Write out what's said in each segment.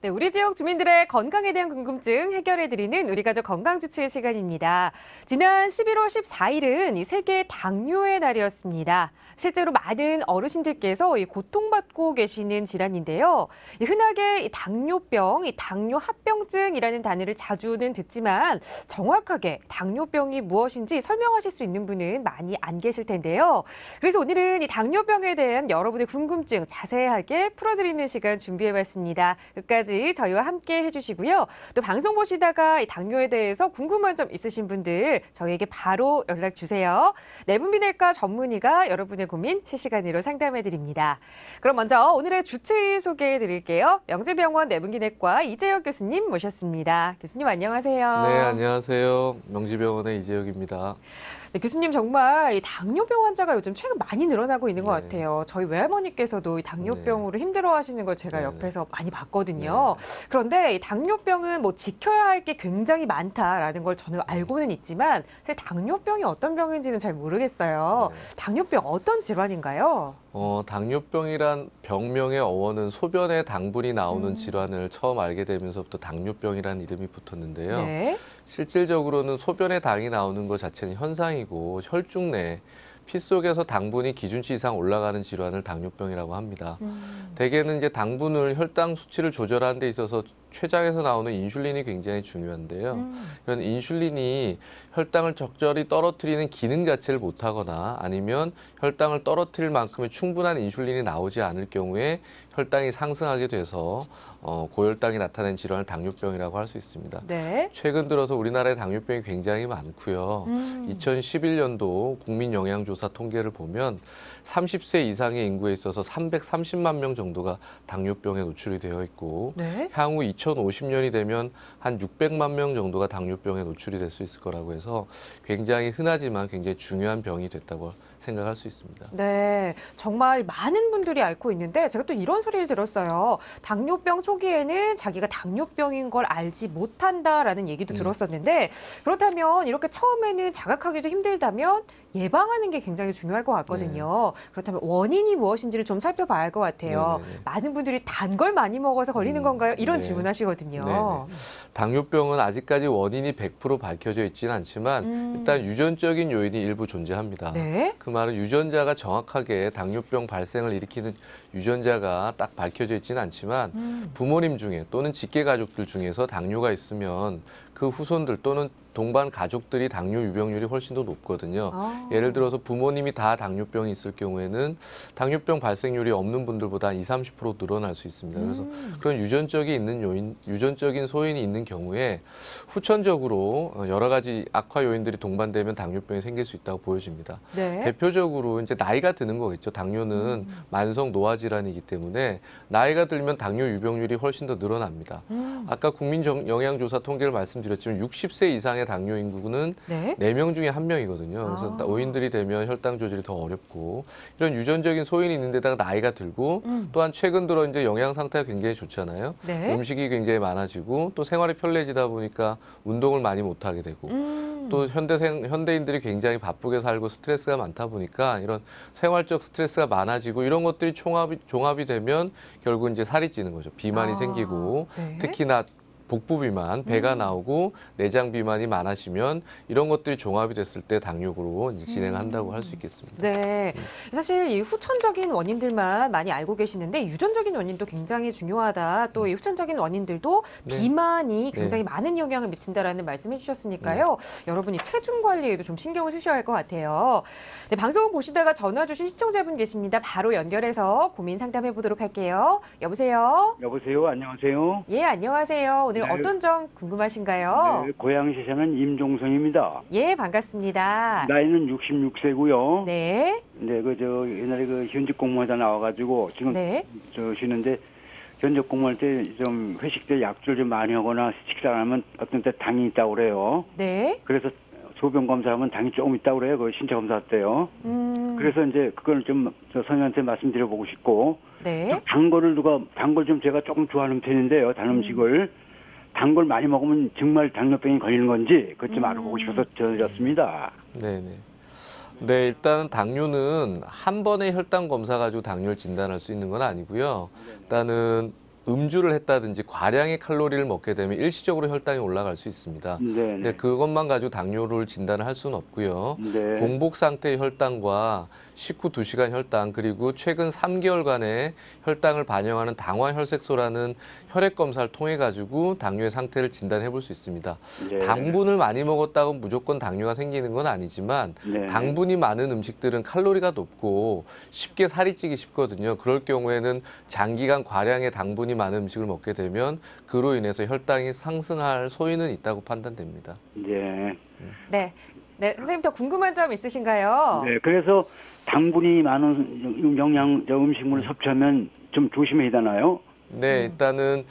네, 우리 지역 주민들의 건강에 대한 궁금증 해결해드리는 우리 가족 건강주치의 시간입니다. 지난 11월 14일은 이 세계 당뇨의 날이었습니다. 실제로 많은 어르신들께서 고통받고 계시는 질환인데요. 흔하게 당뇨병, 당뇨합병증이라는 단어를 자주는 듣지만 정확하게 당뇨병이 무엇인지 설명하실 수 있는 분은 많이 안 계실 텐데요. 그래서 오늘은 이 당뇨병에 대한 여러분의 궁금증 자세하게 풀어드리는 시간 준비해봤습니다. 끝까지 저희와 함께 해주시고요. 또 방송 보시다가 이 당뇨에 대해서 궁금한 점 있으신 분들 저희에게 바로 연락 주세요. 내분비내과 전문의가 여러분의 고민 실시간으로 상담해드립니다. 그럼 먼저 오늘의 주치의 소개해드릴게요. 명지병원 내분기내과 이재혁 교수님 모셨습니다. 교수님 안녕하세요. 네, 안녕하세요. 명지병원의 이재혁입니다. 네, 교수님 정말 이 당뇨병 환자가 요즘 최근 많이 늘어나고 있는 것 네. 같아요. 저희 외할머니께서도 이 당뇨병으로 힘들어하시는 걸 제가 네. 옆에서 많이 봤거든요. 그런데 이 당뇨병은 뭐 지켜야 할 게 굉장히 많다라는 걸 저는 알고는 있지만 사실 당뇨병이 어떤 병인지는 잘 모르겠어요. 네. 당뇨병 어떤 질환인가요? 당뇨병이란 병명의 어원은 소변에 당분이 나오는 질환을 처음 알게 되면서부터 당뇨병이라는 이름이 붙었는데요. 네. 실질적으로는 소변에 당이 나오는 것 자체는 현상이고 혈중 내 피 속에서 당분이 기준치 이상 올라가는 질환을 당뇨병이라고 합니다. 대개는 이제 당분을 혈당 수치를 조절하는 데 있어서 췌장에서 나오는 인슐린이 굉장히 중요한데요. 이런 인슐린이 혈당을 적절히 떨어뜨리는 기능 자체를 못하거나 아니면 혈당을 떨어뜨릴 만큼의 충분한 인슐린이 나오지 않을 경우에 혈당이 상승하게 돼서 고혈당이 나타낸 질환을 당뇨병이라고 할 수 있습니다. 네. 최근 들어서 우리나라에 당뇨병이 굉장히 많고요. 2011년도 국민영양조사 통계를 보면 30세 이상의 인구에 있어서 330만 명 정도가 당뇨병에 노출이 되어 있고 네. 향후 2050년이 되면 한 600만 명 정도가 당뇨병에 노출이 될 수 있을 거라고 해서 굉장히 흔하지만 굉장히 중요한 병이 됐다고 생각할 수 있습니다. 네, 정말 많은 분들이 앓고 있는데 제가 또 이런 소리를 들었어요. 당뇨병 초기에는 자기가 당뇨병인 걸 알지 못한다라는 얘기도 들었었는데 그렇다면 이렇게 처음에는 자각하기도 힘들다면 예방하는 게 굉장히 중요할 것 같거든요. 그렇다면 원인이 무엇인지를 좀 살펴봐야 할 것 같아요. 네네네. 많은 분들이 단 걸 많이 먹어서 걸리는 건가요? 이런 네. 질문하시거든요. 네네. 당뇨병은 아직까지 원인이 100% 밝혀져 있지는 않지만 일단 유전적인 요인이 일부 존재합니다. 네. 그 말은 유전자가 정확하게 당뇨병 발생을 일으키는 유전자가 딱 밝혀져 있지는 않지만 부모님 중에 또는 직계 가족들 중에서 당뇨가 있으면 그 후손들 또는 동반 가족들이 당뇨 유병률이 훨씬 더 높거든요. 예를 들어서 부모님이 다 당뇨병이 있을 경우에는 당뇨병 발생률이 없는 분들보다 20, 30% 늘어날 수 있습니다. 그래서 그런 유전적인 소인이 있는 경우에 후천적으로 여러 가지 악화 요인들이 동반되면 당뇨병이 생길 수 있다고 보여집니다. 네. 대표적으로 이제 나이가 드는 거겠죠. 당뇨는 만성 노화 질환이기 때문에 나이가 들면 당뇨 유병률이 훨씬 더 늘어납니다. 아까 국민영양조사 통계를 말씀드렸지만 60세 이상의 당뇨 인구는 네. 4명 중에 1명이거든요. 그래서 노인들이 되면 혈당 조절이 더 어렵고 이런 유전적인 소인이 있는 데다가 나이가 들고 또한 최근 들어 이제 영양 상태가 굉장히 좋잖아요. 네. 음식이 굉장히 많아지고 또 생활이 편리해지다 보니까 운동을 많이 못 하게 되고 또 현대인들이 굉장히 바쁘게 살고 스트레스가 많다 보니까 이런 생활적 스트레스가 많아지고 이런 것들이 종합이 되면 결국 이제 살이 찌는 거죠. 비만이 생기고 네. 특히나 복부 비만, 배가 나오고 내장 비만이 많아지면 이런 것들이 종합이 됐을 때 당뇨로 이제 진행한다고 할 수 있겠습니다. 네, 사실 이 후천적인 원인들만 많이 알고 계시는데 유전적인 원인도 굉장히 중요하다. 또 이 후천적인 원인들도 네. 비만이 굉장히 많은 영향을 미친다라는 말씀해 주셨으니까요. 여러분이 체중 관리에도 좀 신경을 쓰셔야 할 것 같아요. 네, 방송 보시다가 전화 주신 시청자분 계십니다. 바로 연결해서 고민 상담해 보도록 할게요. 여보세요? 여보세요. 안녕하세요. 예, 안녕하세요. 오늘 네. 어떤 점 궁금하신가요? 네, 고양시 사는 임종성입니다. 예, 반갑습니다. 나이는 66세고요. 네, 네, 옛날에 현직 공무원에다 나와가지고 지금 네. 쉬는데 현직 공무원할 때 좀 회식 때 약주를 좀 많이 하거나 식사를 하면 어떤 때 당이 있다고 그래요. 네. 그래서 소변 검사하면 당이 조금 있다고 그래요. 그 신체 검사 때요. 그래서 이제 그걸 좀 선생님한테 말씀드려보고 싶고 네. 단 걸 좀 제가 조금 좋아하는 편인데요. 단 음식을. 단 걸 많이 먹으면 정말 당뇨병이 걸리는 건지 그것 좀 알아보고 싶어서 전해드렸습니다. 네네. 네, 일단 당뇨는 한 번의 혈당 검사 가지고 당뇨를 진단할 수 있는 건 아니고요. 일단은 음주를 했다든지 과량의 칼로리를 먹게 되면 일시적으로 혈당이 올라갈 수 있습니다. 네. 근데 그것만 가지고 당뇨를 진단을 할 수는 없고요. 네. 공복 상태의 혈당과 식후 2시간 혈당 그리고 최근 3개월간의 혈당을 반영하는 당화혈색소라는 혈액 검사를 통해 가지고 당뇨의 상태를 진단해 볼 수 있습니다. 네. 당분을 많이 먹었다고 무조건 당뇨가 생기는 건 아니지만 네. 당분이 많은 음식들은 칼로리가 높고 쉽게 살이 찌기 쉽거든요. 그럴 경우에는 장기간 과량의 당분이 많은 음식을 먹게 되면 그로 인해서 혈당이 상승할 소인은 있다고 판단됩니다. 네. 네. 네, 선생님 더 궁금한 점 있으신가요? 네. 그래서 당분이 많은 음식물을 섭취하면 좀 조심해야 되나요? 네, 일단은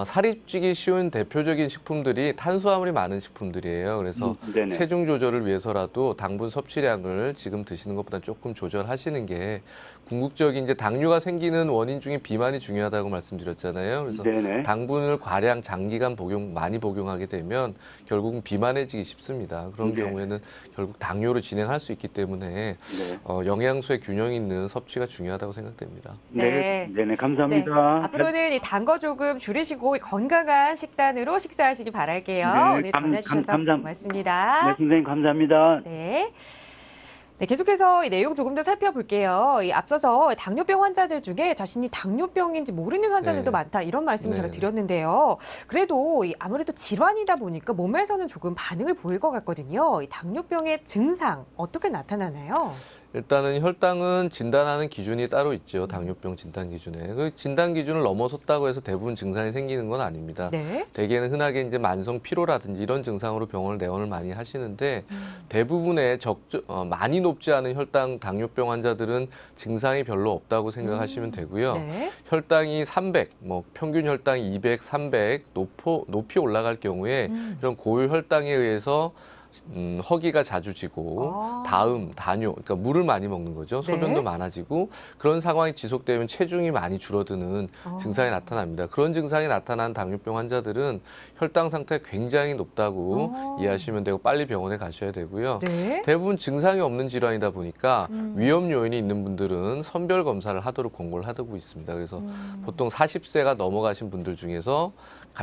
살이 찌기 쉬운 대표적인 식품들이 탄수화물이 많은 식품들이에요. 그래서 네네. 체중 조절을 위해서라도 당분 섭취량을 지금 드시는 것보다 조금 조절하시는 게 궁극적인 이제 당뇨가 생기는 원인 중에 비만이 중요하다고 말씀드렸잖아요. 그래서 네네. 당분을 과량 장기간 많이 복용하게 되면 결국은 비만해지기 쉽습니다. 그런 네. 경우에는 결국 당뇨로 진행할 수 있기 때문에 네. 영양소의 균형 있는 섭취가 중요하다고 생각됩니다. 네. 네네. 감사합니다. 앞으로는 이 단 거 조금 줄이시고 건강한 식단으로 식사하시기 바랄게요. 네, 오늘 전해 주셔서 감사합니다. 고맙습니다. 네, 선생님 감사합니다. 네. 네, 계속해서 이 내용 조금 더 살펴볼게요. 이 앞서서 당뇨병 환자들 중에 자신이 당뇨병인지 모르는 환자들도 네. 많다 이런 말씀을 제가 네. 드렸는데요. 그래도 아무래도 질환이다 보니까 몸에서는 조금 반응을 보일 것 같거든요. 이 당뇨병의 증상 어떻게 나타나나요? 일단은 혈당은 진단하는 기준이 따로 있죠. 당뇨병 진단 기준에. 그 진단 기준을 넘어섰다고 해서 대부분 증상이 생기는 건 아닙니다. 네. 대개는 흔하게 이제 만성 피로라든지 이런 증상으로 병원을 내원을 많이 하시는데 대부분의 많이 높지 않은 혈당 당뇨병 환자들은 증상이 별로 없다고 생각하시면 되고요. 네. 혈당이 300, 평균 혈당이 200, 300 높이 올라갈 경우에 이런 고혈당에 의해서 허기가 자주 지고 다뇨, 그러니까 물을 많이 먹는 거죠. 소변도 네. 많아지고 그런 상황이 지속되면 체중이 많이 줄어드는 증상이 나타납니다. 그런 증상이 나타난 당뇨병 환자들은 혈당 상태가 굉장히 높다고 이해하시면 되고 빨리 병원에 가셔야 되고요. 네. 대부분 증상이 없는 질환이다 보니까 위험 요인이 있는 분들은 선별 검사를 하도록 권고를 하고 있습니다. 그래서 보통 40세가 넘어가신 분들 중에서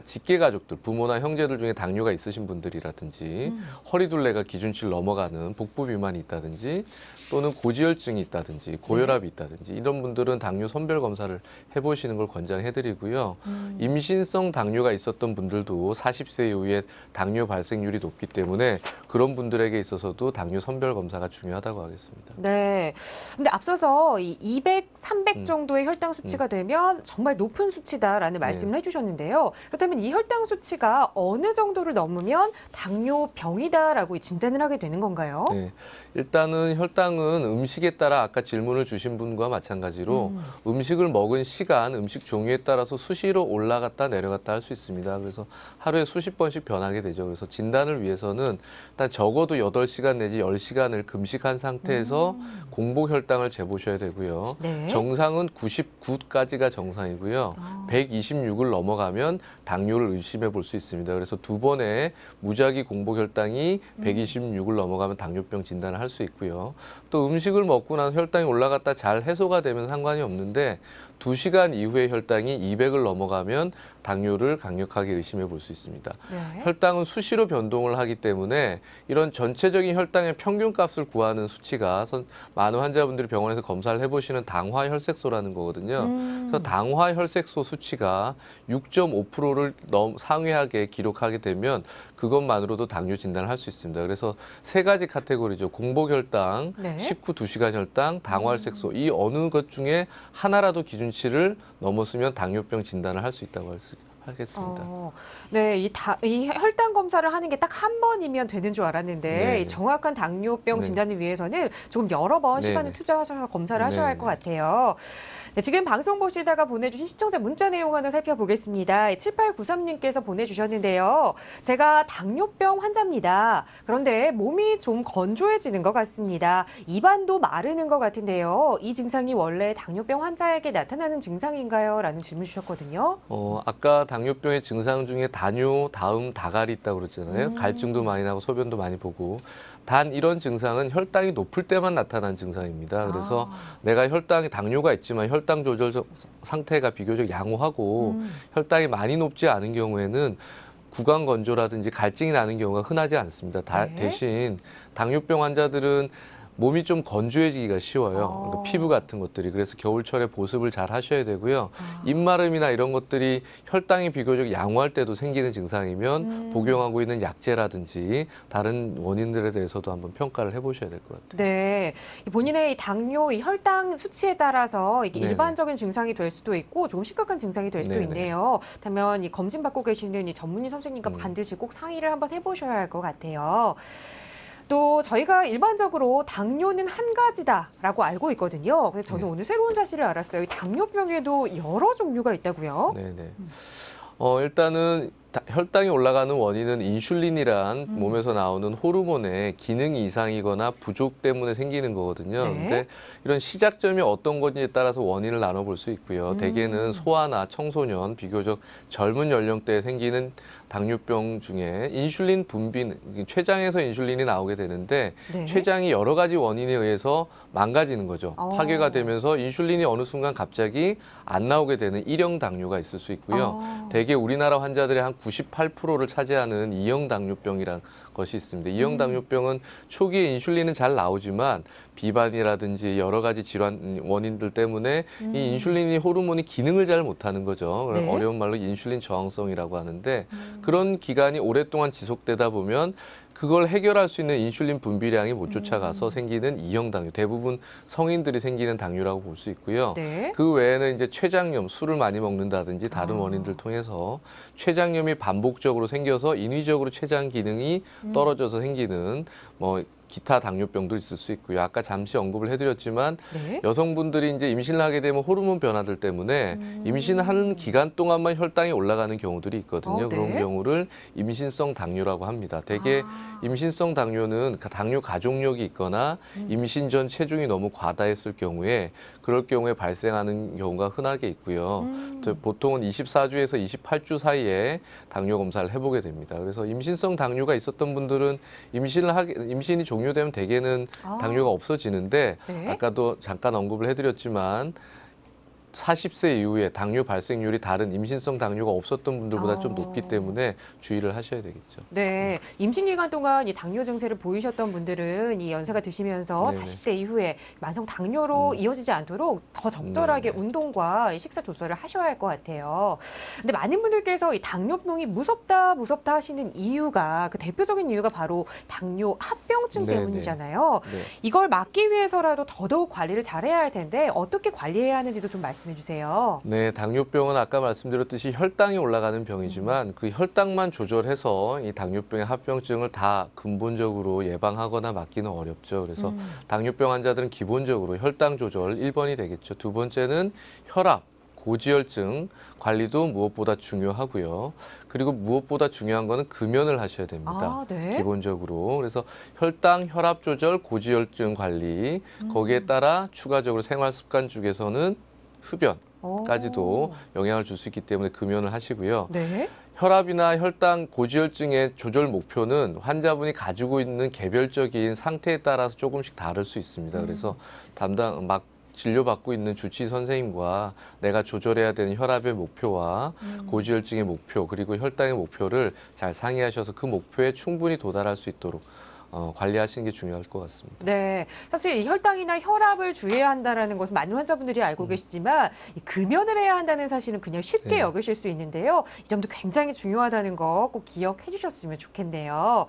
직계 가족들, 부모나 형제들 중에 당뇨가 있으신 분들이라든지 허리둘레가 기준치를 넘어가는 복부 비만이 있다든지 또는 고지혈증이 있다든지 고혈압이 있다든지 이런 분들은 당뇨 선별 검사를 해보시는 걸 권장해드리고요. 임신성 당뇨가 있었던 분들도 40세 이후에 당뇨 발생률이 높기 때문에 그런 분들에게 있어서도 당뇨 선별 검사가 중요하다고 하겠습니다. 네. 근데 앞서서 이 200, 300 정도의 혈당 수치가 되면 정말 높은 수치다라는 말씀을 해주셨는데요. 그렇다면 이 혈당 수치가 어느 정도를 넘으면 당뇨병이다라고 진단을 하게 되는 건가요? 네. 일단은 혈당은 음식에 따라 아까 질문을 주신 분과 마찬가지로 음식을 먹은 시간, 음식 종류에 따라서 수시로 올라갔다 내려갔다 할 수 있습니다. 그래서 하루에 수십 번씩 변하게 되죠. 그래서 진단을 위해서는 일단 적어도 8시간 내지 10시간을 금식한 상태에서 공복 혈당을 재보셔야 되고요. 네. 정상은 99까지가 정상이고요. 126을 넘어가면 당뇨를 의심해 볼 수 있습니다. 그래서 2번의 무작위 공복 혈당이 126을 넘어가면 당뇨병 진단을 할 수 있고요. 또 음식을 먹고 나서 혈당이 올라갔다 잘 해소가 되면 상관이 없는데 2시간 이후에 혈당이 200을 넘어가면 당뇨를 강력하게 의심해 볼 수 있습니다. 네. 혈당은 수시로 변동을 하기 때문에 이런 전체적인 혈당의 평균값을 구하는 수치가 많은 환자분들이 병원에서 검사를 해보시는 당화혈색소라는 거거든요. 그래서 당화혈색소 수치가 6.5%를 상회하게 기록하게 되면 그것만으로도 당뇨 진단을 할 수 있습니다. 그래서 3가지 카테고리죠. 공복혈당, 네. 식후 2시간 혈당, 당화혈색소 이 어느 것 중에 하나라도 기준치를 넘었으면 당뇨병 진단을 할 수 있다고 하겠습니다. 네, 이 혈당 검사를 하는 게 딱 한 번이면 되는 줄 알았는데 네. 이 정확한 당뇨병 네. 진단을 위해서는 조금 여러 번 네. 시간을 투자하셔서 검사를 하셔야 할 것 네. 같아요. 네, 지금 방송 보시다가 보내주신 시청자 문자 내용 하나 살펴보겠습니다. 7893님께서 보내주셨는데요. 제가 당뇨병 환자입니다. 그런데 몸이 좀 건조해지는 것 같습니다. 입안도 마르는 것 같은데요. 이 증상이 원래 당뇨병 환자에게 나타나는 증상인가요? 라는 질문 주셨거든요. 아까 당뇨병의 증상 중에 다뇨, 다음, 다갈이 있다고 그러잖아요. 갈증도 많이 나고 소변도 많이 보고. 단 이런 증상은 혈당이 높을 때만 나타난 증상입니다. 그래서 내가 혈당이 당뇨가 있지만 혈당 조절 상태가 비교적 양호하고 혈당이 많이 높지 않은 경우에는 구강 건조라든지 갈증이 나는 경우가 흔하지 않습니다. 네. 대신 당뇨병 환자들은 몸이 좀 건조해지기가 쉬워요. 그러니까 피부 같은 것들이. 그래서 겨울철에 보습을 잘 하셔야 되고요. 입마름이나 이런 것들이 혈당이 비교적 양호할 때도 생기는 증상이면 복용하고 있는 약제라든지 다른 원인들에 대해서도 한번 평가를 해보셔야 될 것 같아요. 네, 이 본인의 이 당뇨, 이 혈당 수치에 따라서 이게 네네. 일반적인 증상이 될 수도 있고 조금 심각한 증상이 될 수도 네네. 있네요. 그렇다면 이 검진 받고 계시는 이 전문의 선생님과 반드시 꼭 상의를 한번 해보셔야 할 것 같아요. 또 저희가 일반적으로 당뇨는 한 가지다라고 알고 있거든요. 그래서 저는 오늘 새로운 사실을 알았어요. 이 당뇨병에도 여러 종류가 있다고요? 네네. 일단은 혈당이 올라가는 원인은 인슐린이란 몸에서 나오는 호르몬의 기능 이상이거나 부족 때문에 생기는 거거든요. 네. 근데 이런 시작점이 어떤 건지에 따라서 원인을 나눠볼 수 있고요. 대개는 소아나 청소년, 비교적 젊은 연령대에 생기는 당뇨병 중에 인슐린 분비, 췌장에서 인슐린이 나오게 되는데 네. 췌장이 여러 가지 원인에 의해서 망가지는 거죠. 어. 파괴가 되면서 인슐린이 어느 순간 갑자기 안 나오게 되는 일형 당뇨가 있을 수 있고요. 대개 우리나라 환자들의 한 98%를 차지하는 이형 당뇨병이란 것이 있습니다. 이형 당뇨병은 초기에 인슐린은 잘 나오지만 비만이라든지 여러 가지 질환 원인들 때문에 이 인슐린이 호르몬이 기능을 잘 못하는 거죠. 네. 어려운 말로 인슐린 저항성이라고 하는데 그런 기간이 오랫동안 지속되다 보면 그걸 해결할 수 있는 인슐린 분비량이 못 쫓아가서 생기는 이형 당뇨. 대부분 성인들이 생기는 당뇨라고 볼 수 있고요. 네. 그 외에는 이제 췌장염, 술을 많이 먹는다든지 다른 원인들 통해서 췌장염이 반복적으로 생겨서 인위적으로 췌장 기능이 떨어져서 생기는 뭐 기타 당뇨병도 있을 수 있고요. 아까 잠시 언급을 해드렸지만 네. 여성분들이 이제 임신을 하게 되면 호르몬 변화들 때문에 임신하는 기간 동안만 혈당이 올라가는 경우들이 있거든요. 네. 그런 경우를 임신성 당뇨라고 합니다. 대개 임신성 당뇨는 당뇨 가족력이 있거나 임신 전 체중이 너무 과다했을 경우에 그럴 경우에 발생하는 경우가 흔하게 있고요. 보통은 24주에서 28주 사이에 당뇨 검사를 해보게 됩니다. 그래서 임신성 당뇨가 있었던 분들은 임신이 종료되면 대개는 당뇨가 없어지는데 네. 아까도 잠깐 언급을 해드렸지만 40세 이후에 당뇨 발생률이 다른 임신성 당뇨가 없었던 분들보다 좀 높기 때문에 주의를 하셔야 되겠죠. 네, 임신 기간 동안 이 당뇨 증세를 보이셨던 분들은 이 연세가 드시면서 네네. 40대 이후에 만성 당뇨로 이어지지 않도록 더 적절하게 네네. 운동과 이 식사 조절을 하셔야 할 것 같아요. 근데 많은 분들께서 이 당뇨병이 무섭다 하시는 이유가 그 대표적인 이유가 바로 당뇨 합병증 네네. 때문이잖아요. 네. 이걸 막기 위해서라도 더더욱 관리를 잘해야 할 텐데 어떻게 관리해야 하는지도 좀 말씀해 주세요. 네, 당뇨병은 아까 말씀드렸듯이 혈당이 올라가는 병이지만 그 혈당만 조절해서 이 당뇨병의 합병증을 다 근본적으로 예방하거나 막기는 어렵죠. 그래서 당뇨병 환자들은 기본적으로 혈당 조절 1번이 되겠죠. 두 번째는 혈압, 고지혈증 관리도 무엇보다 중요하고요. 그리고 무엇보다 중요한 거는 금연을 하셔야 됩니다. 네. 기본적으로. 그래서 혈당, 혈압 조절, 고지혈증 관리 거기에 따라 추가적으로 생활 습관 중에서는 흡연까지도 영향을 줄 수 있기 때문에 금연을 하시고요. 네. 혈압이나 혈당, 고지혈증의 조절 목표는 환자분이 가지고 있는 개별적인 상태에 따라서 조금씩 다를 수 있습니다. 그래서 진료받고 있는 주치의 선생님과 내가 조절해야 되는 혈압의 목표와 고지혈증의 목표 그리고 혈당의 목표를 잘 상의하셔서 그 목표에 충분히 도달할 수 있도록 관리하시는 게 중요할 것 같습니다. 네, 사실 이 혈당이나 혈압을 주의해야 한다는 것은 많은 환자분들이 알고 계시지만 이 금연을 해야 한다는 사실은 그냥 쉽게 네. 여기실 수 있는데요. 이 점도 굉장히 중요하다는 거 꼭 기억해 주셨으면 좋겠네요.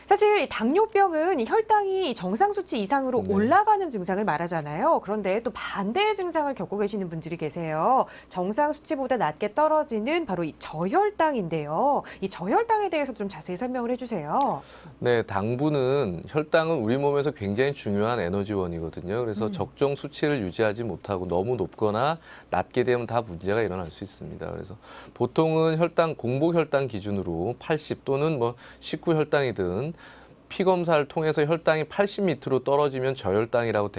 사실 이 당뇨병은 이 혈당이 정상 수치 이상으로 네. 올라가는 증상을 말하잖아요. 그런데 또 반대의 증상을 겪고 계시는 분들이 계세요. 정상 수치보다 낮게 떨어지는 바로 이 저혈당인데요. 이 저혈당에 대해서 좀 자세히 설명을 해주세요. 네, 혈당은 우리 몸에서 굉장히 중요한 에너지원이거든요. 그래서 적정 수치를 유지하지 못하고 너무 높거나 낮게 되면 다 문제가 일어날 수 있습니다. 그래서 보통은 공복 혈당 기준으로 80 또는 뭐 식후 혈당이든 피 검사를 통해서 혈당이 80 밑으로 떨어지면 저혈당이라고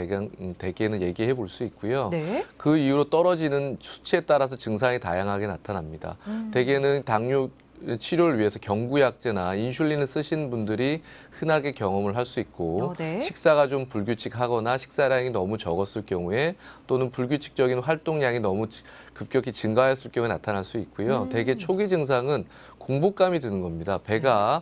대개는 얘기해 볼 수 있고요. 네. 그 이후로 떨어지는 수치에 따라서 증상이 다양하게 나타납니다. 대개는 당뇨 치료를 위해서 경구약제나 인슐린을 쓰신 분들이 흔하게 경험을 할 수 있고 네. 식사가 좀 불규칙하거나 식사량이 너무 적었을 경우에 또는 불규칙적인 활동량이 너무 급격히 증가했을 경우에 나타날 수 있고요. 대개 초기 증상은 공복감이 드는 겁니다. 배가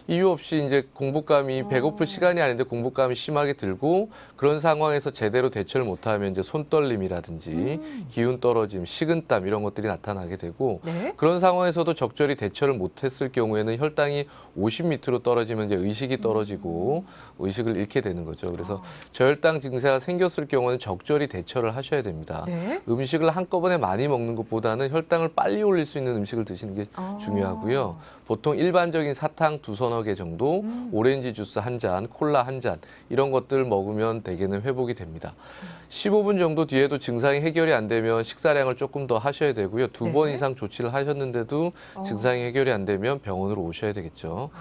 이유 없이 이제 공복감이 배고플 시간이 아닌데 공복감이 심하게 들고 그런 상황에서 제대로 대처를 못하면 이제 손떨림이라든지 기운 떨어짐, 식은땀 이런 것들이 나타나게 되고 네. 그런 상황에서도 적절히 대처를 못했을 경우에는 혈당이 50 밑으로 떨어지면 이제 의식이 떨어지고 의식을 잃게 되는 거죠. 그래서 저혈당 증세가 생겼을 경우는 적절히 대처를 하셔야 됩니다. 네. 음식을 한꺼번에 많이 먹는 것보다는 혈당을 빨리 올릴 수 있는 음식을 드시는 게 중요하고요. 보통 일반적인 사탕 두서너 개 정도, 오렌지 주스 한 잔, 콜라 한 잔 이런 것들 먹으면 대개는 회복이 됩니다. 15분 정도 뒤에도 증상이 해결이 안 되면 식사량을 조금 더 하셔야 되고요. 두 번 네. 이상 조치를 하셨는데도 증상이 해결이 안 되면 병원으로 오셔야 되겠죠.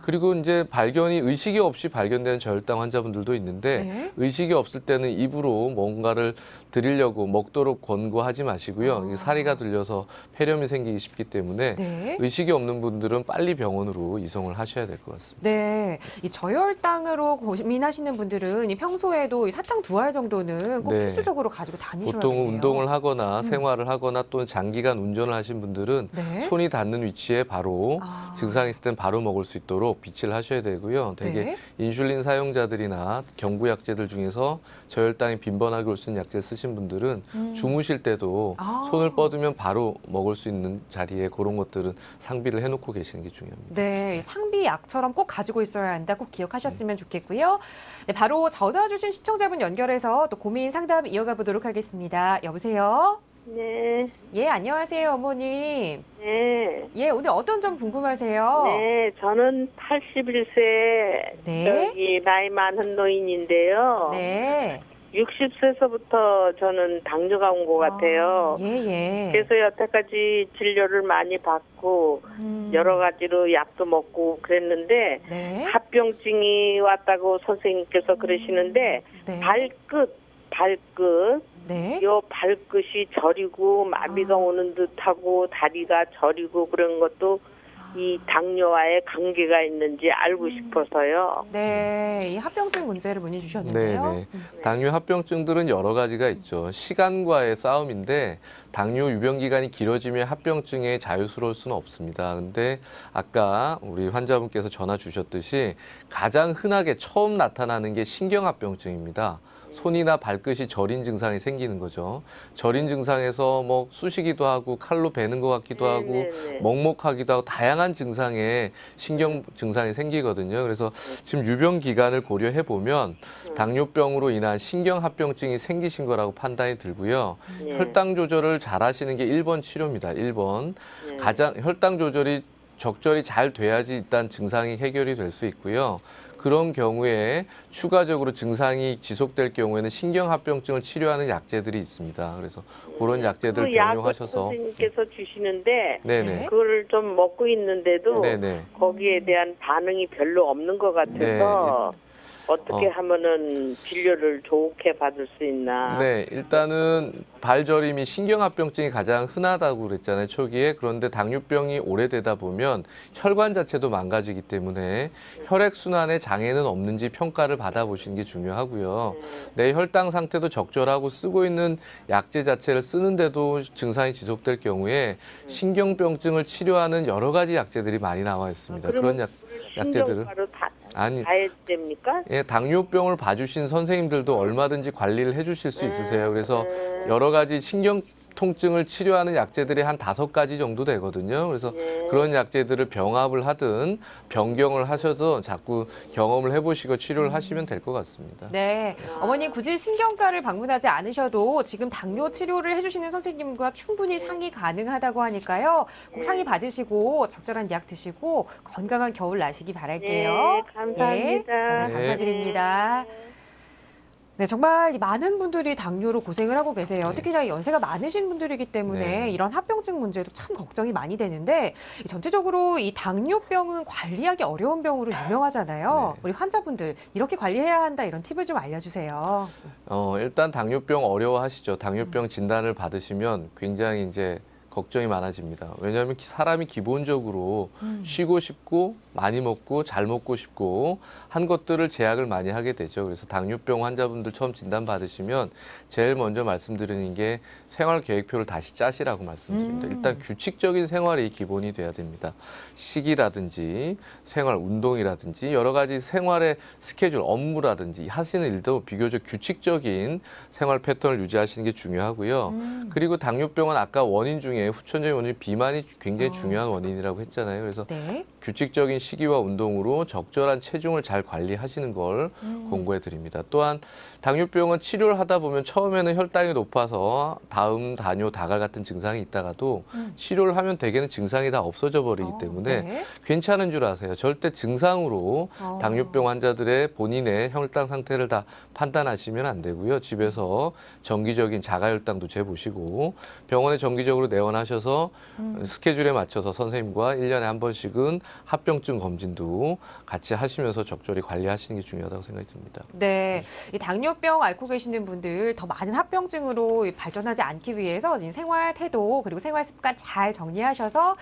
그리고 이제 의식이 없이 발견되는 저혈당 환자분들도 있는데 네. 의식이 없을 때는 입으로 뭔가를 드리려고 먹도록 권고하지 마시고요. 이게 사리가 들려서 폐렴이 생기기 쉽기 때문에 네. 의식이 없는 분들은 빨리 병원으로 이송을 하셔야 될 것 같습니다. 네, 이 저혈당으로 고민하시는 분들은 이 평소에도 이 사탕 2알 정도는 꼭 네. 필수적으로 가지고 다니셔야 보통 돼요. 운동을 하거나 생활을 하거나 또는 장기간 운전을 하신 분들은 네. 손이 닿는 위치에 바로 증상이 있을 땐 바로 먹을 수 있도록 비치를 하셔야 되고요. 되게 네. 인슐린 사용자들이나 경구약제들 중에서 저혈당이 빈번하게 올 수 있는 약제 쓰신 분들은 주무실 때도 손을 뻗으면 바로 먹을 수 있는 자리에 그런 것들은 상비를 해놓고 계시는 게 중요합니다. 네, 상비약처럼 꼭 가지고 있어야 한다. 꼭 기억하셨으면 좋겠고요. 네, 바로 전화 주신 시청자분 연결해서 또 고민 상담 이어가 보도록 하겠습니다. 여보세요? 네, 예, 안녕하세요, 어머님. 네, 예, 오늘 어떤 점 궁금하세요? 네, 저는 81세, 네. 저기, 나이 많은 노인인데요. 네. 60세서부터 저는 당뇨가 온 것 같아요. 예, 예. 그래서 여태까지 진료를 많이 받고, 여러 가지로 약도 먹고 그랬는데, 네. 합병증이 왔다고 선생님께서 그러시는데, 네. 발끝, 네. 요 발끝이 저리고 마비가 오는 듯하고 다리가 저리고 그런 것도 이 당뇨와의 관계가 있는지 알고 싶어서요. 네, 이 합병증 문제를 문의 주셨는데요. 네. 당뇨 합병증들은 여러 가지가 있죠. 시간과의 싸움인데 당뇨 유병 기간이 길어지면 합병증에 자유스러울 수는 없습니다. 근데 아까 우리 환자분께서 전화 주셨듯이 가장 흔하게 처음 나타나는 게 신경합병증입니다. 손이나 발끝이 저린 증상이 생기는 거죠. 저린 증상에서 뭐 쑤시기도 하고 칼로 베는 것 같기도 하고 네네네. 먹먹하기도 하고 다양한 증상에 신경 증상이 생기거든요. 그래서 지금 유병 기간을 고려해 보면 당뇨병으로 인한 신경합병증이 생기신 거라고 판단이 들고요. 네. 혈당 조절을 잘 하시는 게 1번 치료입니다. 1번. 네. 가장 혈당 조절이 적절히 잘 돼야지 일단 증상이 해결이 될 수 있고요. 그런 경우에 추가적으로 증상이 지속될 경우에는 신경합병증을 치료하는 약제들이 있습니다. 그래서 그런 약제들 그 약을 병용하셔서 선생님께서 주시는데 네네. 그걸 좀 먹고 있는데도 네네. 거기에 대한 반응이 별로 없는 것 같아서 어떻게 하면은 진료를 좋게 받을 수 있나? 네, 일단은 발저림이 신경합병증이 가장 흔하다고 그랬잖아요, 초기에. 그런데 당뇨병이 오래되다 보면 혈관 자체도 망가지기 때문에 혈액순환에 장애는 없는지 평가를 받아보시는 게 중요하고요. 내 혈당 상태도 적절하고 쓰고 있는 약제 자체를 쓰는데도 증상이 지속될 경우에 신경병증을 치료하는 여러 가지 약제들이 많이 나와 있습니다. 그런 약제들을. 신경과로 다 아니, 해야 됩니까? 예, 당뇨병을 봐주신 선생님들도 얼마든지 관리를 해주실 수 있으세요. 그래서 여러 가지 신경 통증을 치료하는 약제들이 한 5가지 정도 되거든요. 그래서 그런 약제들을 병합을 하든 변경을 하셔서 자꾸 경험을 해보시고 치료를 하시면 될 것 같습니다. 네, 어머님 굳이 신경과를 방문하지 않으셔도 지금 당뇨 치료를 해주시는 선생님과 충분히 상의 가능하다고 하니까요. 꼭 상의 받으시고 적절한 약 드시고 건강한 겨울 나시기 바랄게요. 네, 감사합니다. 예, 전화 네. 감사드립니다. 네, 정말 많은 분들이 당뇨로 고생을 하고 계세요. 네. 특히나 연세가 많으신 분들이기 때문에 네. 이런 합병증 문제도 참 걱정이 많이 되는데 전체적으로 이 당뇨병은 관리하기 어려운 병으로 유명하잖아요. 네. 우리 환자분들 이렇게 관리해야 한다 이런 팁을 좀 알려주세요. 일단 당뇨병 어려워하시죠. 당뇨병 진단을 받으시면 굉장히 이제 걱정이 많아집니다. 왜냐하면 사람이 기본적으로 쉬고 싶고 많이 먹고 잘 먹고 싶고 한 것들을 제약을 많이 하게 되죠. 그래서 당뇨병 환자분들 처음 진단 받으시면 제일 먼저 말씀드리는 게 생활 계획표를 다시 짜시라고 말씀드립니다. 일단 규칙적인 생활이 기본이 돼야 됩니다. 식이라든지 생활 운동이라든지 여러 가지 생활의 스케줄, 업무라든지 하시는 일도 비교적 규칙적인 생활 패턴을 유지하시는 게 중요하고요. 그리고 당뇨병은 아까 원인 중에 후천적인 원인 비만이 굉장히 중요한 원인이라고 했잖아요. 그래서 네. 규칙적인 식이와 운동으로 적절한 체중을 잘 관리하시는 걸 권고해 드립니다. 또한 당뇨병은 치료를 하다 보면 처음에는 혈당이 높아서 다음 다뇨, 다갈 같은 증상이 있다가도 치료를 하면 대개는 증상이 다 없어져 버리기 때문에 네. 괜찮은 줄 아세요. 절대 증상으로 당뇨병 환자들의 본인의 혈당 상태를 다 판단하시면 안 되고요. 집에서 정기적인 자가혈당도 재보시고 병원에 정기적으로 내원하셔서 스케줄에 맞춰서 선생님과 1년에 한 번씩은 합병증 검진도 같이 하시면서 적절히 관리하시는 게 중요하다고 생각이 듭니다. 네, 이 당뇨병 앓고 계시는 분들 더 많은 합병증으로 발전하지 않기 위해서 이 생활 태도 그리고 생활 습관 잘 정리하셔서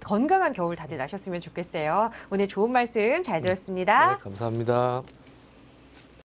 건강한 겨울 다들 나셨으면 좋겠어요. 오늘 좋은 말씀 잘 들었습니다. 네, 감사합니다.